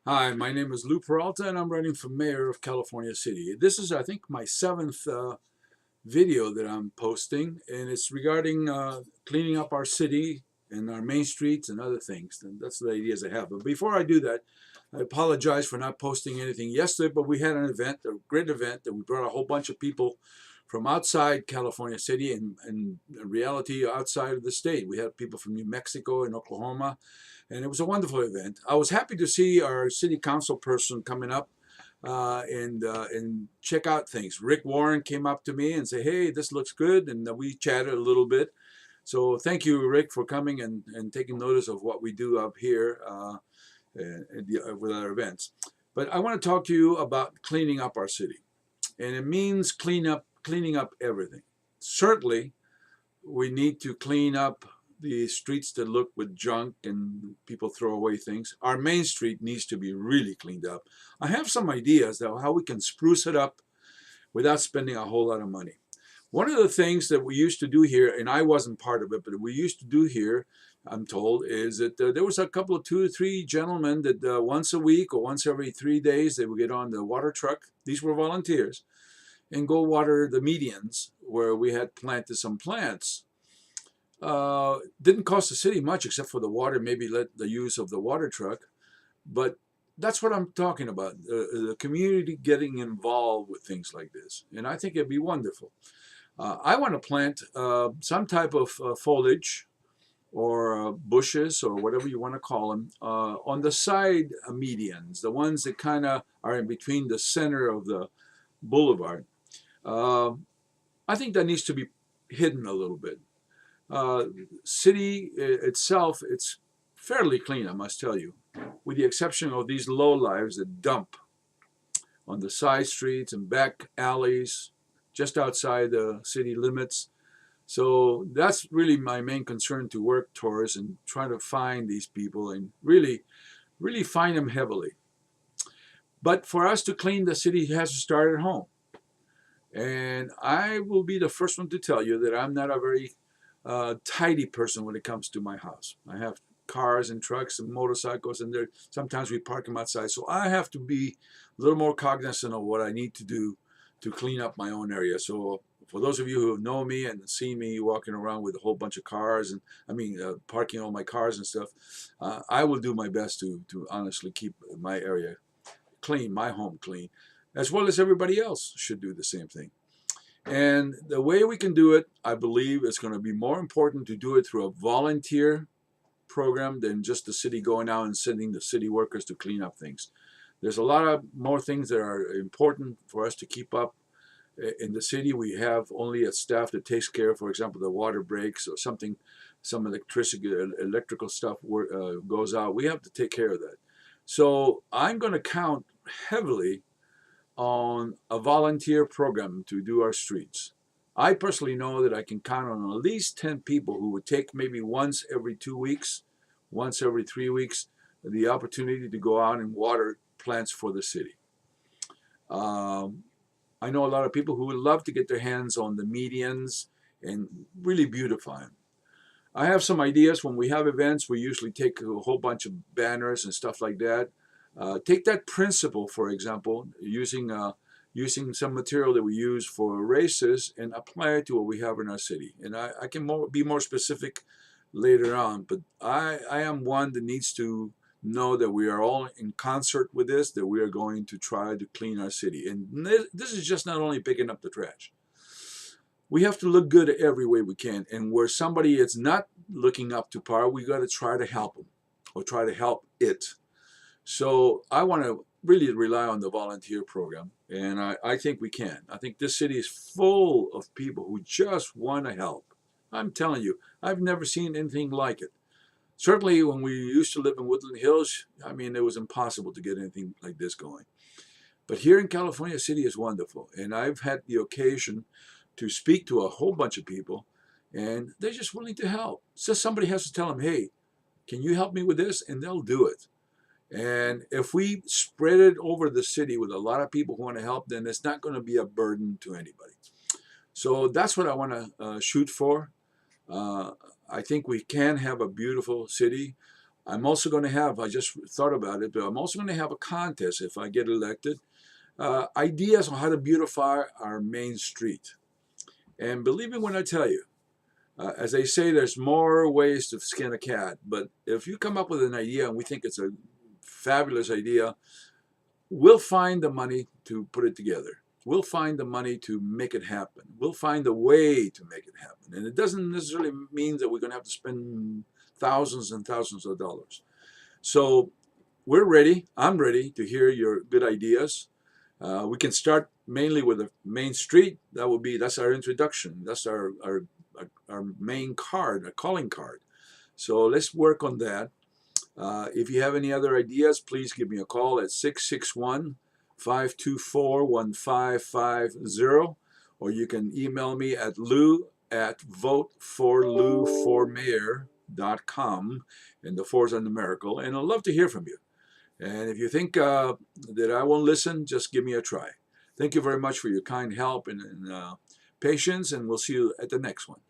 Hi, my name is Lou Peralta, and I'm running for mayor of California City. This is, I think, my seventh video that I'm posting, and it's regarding cleaning up our city and our main streets and other things. And that's the ideas I have. But before I do that, I apologize for not posting anything yesterday, but we had an event, a great event, that we brought a whole bunch of people from outside California City and in reality outside of the state. We had people from New Mexico and Oklahoma, and it was a wonderful event. I was happy to see our city council person coming up and check out things. Rick Warren came up to me and said, "Hey, this looks good," and we chatted a little bit. So thank you, Rick, for coming and taking notice of what we do up here with our events. But I want to talk to you about cleaning up our city, and it means cleaning up everything. Certainly, we need to clean up the streets that look with junk and people throw away things. Our main street needs to be really cleaned up. I have some ideas though how we can spruce it up without spending a whole lot of money. One of the things that we used to do here, and I wasn't part of it, but we used to do here, I'm told, is that there was a couple of 2 or 3 gentlemen that once a week or once every 3 days they would get on the water truck. These were volunteers, and go water the medians where we had planted some plants. Didn't cost the city much except for the water, maybe the use of the water truck. But that's what I'm talking about, the community getting involved with things like this. And I think it'd be wonderful. I want to plant some type of foliage or bushes or whatever you want to call them on the side medians, the ones that kind of are in between the center of the boulevard. Uh, I think that needs to be hidden a little bit. City itself, it's fairly clean, I must tell you, with the exception of these low lives that dump on the side streets and back alleys just outside the city limits. So that's really my main concern to work towards and try to find these people and really find them heavily. But for us to clean the city, it has to start at home. And I will be the first one to tell you that I'm not a very tidy person when it comes to my house. I have cars and trucks and motorcycles, and sometimes we park them outside. So I have to be a little more cognizant of what I need to do to clean up my own area. So for those of you who know me and see me walking around with a whole bunch of cars and parking all my cars and stuff, I will do my best to honestly keep my area clean, my home clean, as well as everybody else should do the same thing. And the way we can do it, I believe, is going to be more important to do it through a volunteer program than just the city going out and sending the city workers to clean up things. There's a lot of more things that are important for us to keep up. In the city, we have only a staff that takes care of, for example, the water breaks or something, some electrical stuff goes out. We have to take care of that. So I'm going to count heavily on a volunteer program to do our streets. I personally know that I can count on at least 10 people who would take maybe once every 2 weeks, once every 3 weeks, the opportunity to go out and water plants for the city. I know a lot of people who would love to get their hands on the medians and really beautify them. I have some ideas. When we have events, we usually take a whole bunch of banners and stuff like that. Take that principle, for example, using some material that we use for races and apply it to what we have in our city. And I can be more specific later on, but I am one that needs to know that we are all in concert with this, that we are going to try to clean our city. And this is just not only picking up the trash. We have to look good every way we can. And where somebody is not looking up to par, we got to try to help them or try to help it. So I want to really rely on the volunteer program, and I think we can. I think this city is full of people who just want to help. I'm telling you, I've never seen anything like it. Certainly when we used to live in Woodland Hills, it was impossible to get anything like this going. But here in California City is wonderful, and I've had the occasion to speak to a whole bunch of people, and they're just willing to help. It's just somebody has to tell them, hey, can you help me with this? And they'll do it. And if we spread it over the city with a lot of people who want to help, then it's not going to be a burden to anybody. So that's what I want to shoot for. I think we can have a beautiful city. I'm also going to have, I just thought about it, but I'm also going to have a contest if I get elected, ideas on how to beautify our main street. And believe me when I tell you, as they say, there's more ways to skin a cat. But if you come up with an idea and we think it's a fabulous idea, we'll find the money to put it together. We'll find the money to make it happen. We'll find a way to make it happen. And it doesn't necessarily mean that we're going to have to spend thousands and thousands of dollars. So we're ready. I'm ready to hear your good ideas. We can start mainly with the main street. That's our introduction. That's our main card, a calling card. So let's work on that. If you have any other ideas, please give me a call at 661-524-1550, or you can email me at lou@voteforlouformayor.com, and the four's a numerical, and I'd love to hear from you. And if you think that I won't listen, just give me a try. Thank you very much for your kind help and patience, and we'll see you at the next one.